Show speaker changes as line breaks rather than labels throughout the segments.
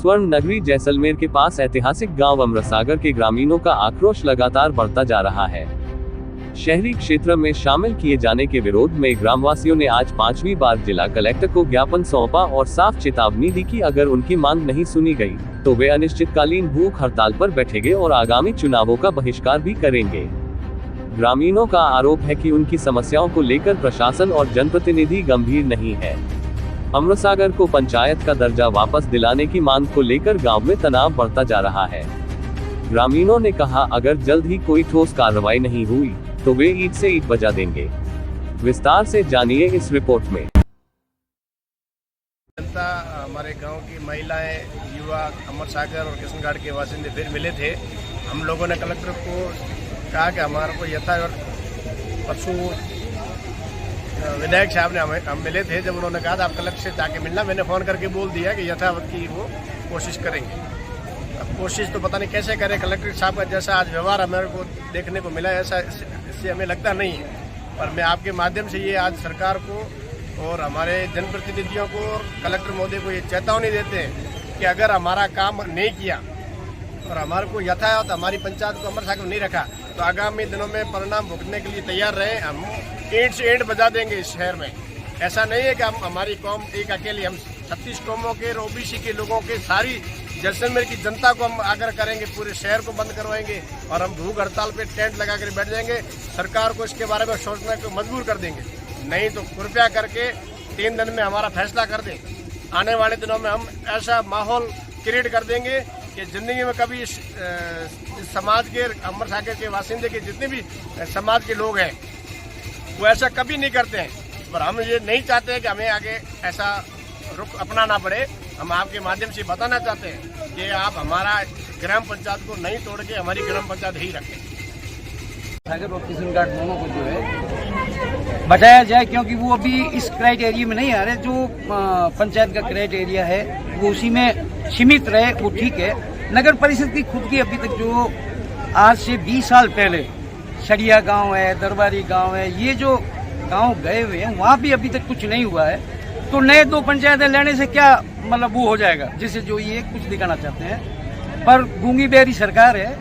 स्वर्ण नगरी जैसलमेर के पास ऐतिहासिक गांव अमृतसागर के ग्रामीणों का आक्रोश लगातार बढ़ता जा रहा है। शहरी क्षेत्र में शामिल किए जाने के विरोध में ग्रामवासियों ने आज 5वीं बार जिला कलेक्टर को ज्ञापन सौंपा और साफ चेतावनी दी कि अगर उनकी मांग नहीं सुनी गई तो वे अनिश्चितकालीन भूख हड़ताल पर बैठेंगे और आगामी चुनावों का बहिष्कार भी करेंगे। ग्रामीणों का आरोप है कि उनकी समस्याओं को लेकर प्रशासन और जनप्रतिनिधि गंभीर नहीं है। अमृतसागर को पंचायत का दर्जा वापस दिलाने की मांग को लेकर गांव में तनाव बढ़ता जा रहा है। ग्रामीणों ने कहा, अगर जल्द ही कोई ठोस कार्रवाई नहीं हुई तो वे ईंट से ईंट बजा देंगे। विस्तार से जानिए इस रिपोर्ट में।
जनता, हमारे गांव की महिलाएं, युवा अमृतसागर और किशनगढ़ के बासिंदे फिर मिले थे। हम लोगों ने कलेक्टर को कहा कि हमारे को यथावत परसों विधायक साहब ने हम मिले थे। जब उन्होंने कहा था आप कलेक्टर से जाके मिलना, मैंने फ़ोन करके बोल दिया कि यथावत की वो कोशिश करेंगे। अब कोशिश तो पता नहीं कैसे करें। कलेक्टर साहब का जैसा आज व्यवहार हमारे को देखने को मिला, ऐसा इससे हमें लगता नहीं है। पर मैं आपके माध्यम से ये आज सरकार को और हमारे जनप्रतिनिधियों को और कलेक्टर महोदय को ये चेतावनी देते हैं कि अगर हमारा काम नहीं किया और हमारे को यथावत हमारी पंचायत को अमृतसागर नहीं रखा तो आगामी दिनों में परिणाम भुगतने के लिए तैयार रहे। हम ईंट से ईंट बजा देंगे इस शहर में। ऐसा नहीं है कि हम हमारी कौम एक अकेली, हम 36 कौमों के ओबीसी के लोगों के सारी जैसलमेर की जनता को हम आग्रह करेंगे, पूरे शहर को बंद करवाएंगे और हम भूख हड़ताल पे टेंट लगा कर बैठ जाएंगे। सरकार को इसके बारे में सोचने को मजबूर कर देंगे। नहीं तो कृपया करके 3 दिन में हमारा फैसला कर दें। आने वाले दिनों में हम ऐसा माहौल क्रिएट कर देंगे कि जिंदगी में कभी इस समाज के, अमृतसागर के बासिंदे के जितने भी समाज के लोग हैं वो ऐसा कभी नहीं करते हैं। पर हम ये नहीं चाहते हैं कि हमें आगे ऐसा रुख अपनाना पड़े। हम आपके माध्यम से बताना चाहते हैं कि आप हमारा ग्राम पंचायत को नहीं तोड़ के हमारी ग्राम पंचायत ही रखें।
सागर और किशनगढ़ दोनों को जो है बचाया जाए, क्योंकि वो अभी इस क्राइटेरिया में नहीं आ रहे। जो पंचायत का क्राइटेरिया है वो उसी में सीमित रहे, वो ठीक है। नगर परिषद की खुद की अभी तक जो आज से 20 साल पहले सड़िया गांव है, दरबारी गांव है, ये जो गांव गए हुए हैं वहाँ भी अभी तक कुछ नहीं हुआ है। तो नए 2 पंचायतें लेने से क्या मतलब वो हो जाएगा, जिससे जो ये कुछ दिखाना चाहते हैं। पर गूंगी बेरी सरकार है,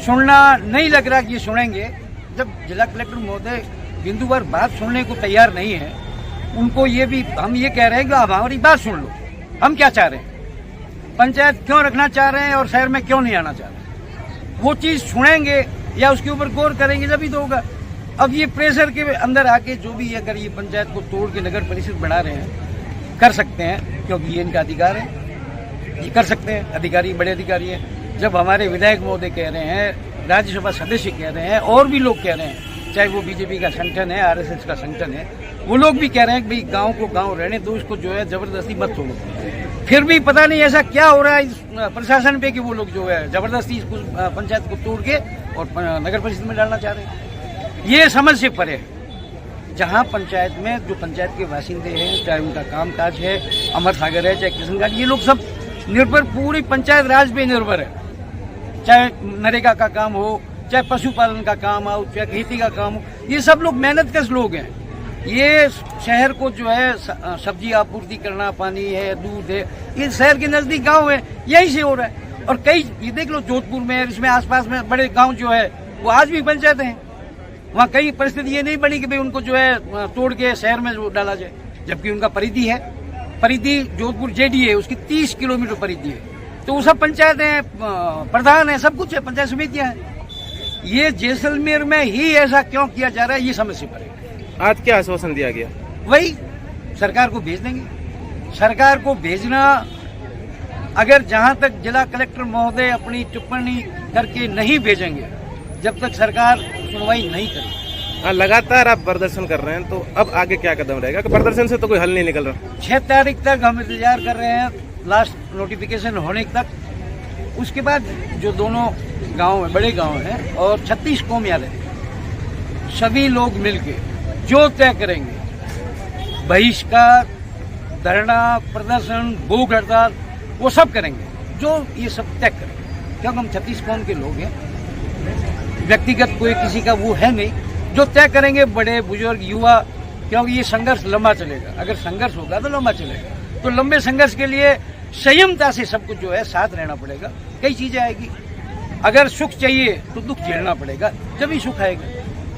सुनना नहीं लग रहा कि ये सुनेंगे। जब जिला कलेक्टर महोदय बिंदुवार बात सुनने को तैयार नहीं है, उनको ये भी हम ये कह रहे हैं कि आप हमारी बात सुन लो, हम क्या चाह रहे हैं, पंचायत क्यों रखना चाह रहे हैं और शहर में क्यों नहीं आना चाह रहे। वो चीज़ सुनेंगे या उसके ऊपर गौर करेंगे जब ही तो होगा। अब ये प्रेशर के अंदर आके जो भी अगर ये पंचायत को तोड़ के नगर परिषद बना रहे हैं, कर सकते हैं, क्योंकि ये इनका अधिकार है, ये कर सकते हैं। अधिकारी बड़े अधिकारी हैं। जब हमारे विधायक महोदय कह रहे हैं, राज्यसभा सदस्य कह रहे हैं, और भी लोग कह रहे हैं, चाहे वो बीजेपी का संगठन है, आरएसएस का संगठन है, वो लोग भी कह रहे हैं कि भाई गाँव को गाँव रहने दो, इसको जो है जबरदस्ती मत तोड़ो। फिर भी पता नहीं ऐसा क्या हो रहा है इस प्रशासन पे कि वो लोग जो है जबरदस्ती इसको पंचायत को तोड़ के और नगर परिषद में डालना चाह रहे हैं। ये समझ से परे है। जहाँ पंचायत में जो पंचायत के बासिंदे हैं, चाहे उनका कामकाज है, अमृतसागर है, चाहे किशनगढ़, ये लोग सब निर्भर पूरी पंचायत राज पे निर्भर है। चाहे नरेगा का काम हो, चाहे पशुपालन का काम हो, चाहे खेती का काम हो, ये सब लोग मेहनतकश लोग हैं। ये शहर को जो है सब्जी आपूर्ति करना, पानी है, दूध है, ये शहर के नजदीक गांव है, यहीं से हो रहा है। और कई ये देख लो जोधपुर में, इसमें आसपास में बड़े गांव जो है वो आज भी पंचायत हैं। वहाँ कई परिस्थिति ये नहीं बनी कि भाई उनको जो है तोड़ के शहर में जो डाला जाए, जबकि उनका परिधि है। परिधि जोधपुर जेडी है, उसकी 30 किलोमीटर परिधि है। तो वो सब पंचायतें, प्रधान है, सब कुछ है, पंचायत समितियां हैं। ये जैसलमेर में ही ऐसा क्यों किया जा रहा है, ये समझ से परे।
आज क्या आश्वासन दिया गया?
वही सरकार को भेज देंगे। सरकार को भेजना, अगर जहां तक जिला कलेक्टर महोदय अपनी टिप्पणी करके नहीं भेजेंगे, जब तक सरकार सुनवाई नहीं करेगी।
लगातार आप प्रदर्शन कर रहे हैं, तो अब आगे क्या कदम रहेगा? कि प्रदर्शन से तो कोई हल नहीं निकल रहा।
6 तारीख तक हम इंतजार कर रहे हैं, लास्ट नोटिफिकेशन होने तक। उसके बाद जो दोनों गांव है, बड़े गांव हैं, और 36 कौमियाँ, सभी लोग मिलके जो तय करेंगे, बहिष्कार, धरना, प्रदर्शन, भूख हड़ताल, वो सब करेंगे जो ये सब तय करेंगे। क्योंकि हम 36 कौम के लोग हैं, व्यक्तिगत कोई किसी का वो है नहीं। जो तय करेंगे बड़े बुजुर्ग, युवा, क्योंकि ये संघर्ष लंबा चलेगा। अगर संघर्ष होगा तो लंबा चलेगा। तो लंबे संघर्ष के लिए संयमता से सब कुछ जो है साथ रहना पड़ेगा। कई चीजें आएगी, अगर सुख चाहिए तो दुख झेलना पड़ेगा, जब ही सुख आएगा।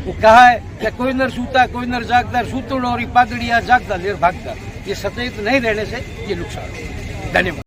वो कहा है कि कोई नर सूता कोई नर जागता, सूतड़ और पागड़िया जागता लेर भागता। ये सचेत नहीं रहने से ये नुकसान है। धन्यवाद।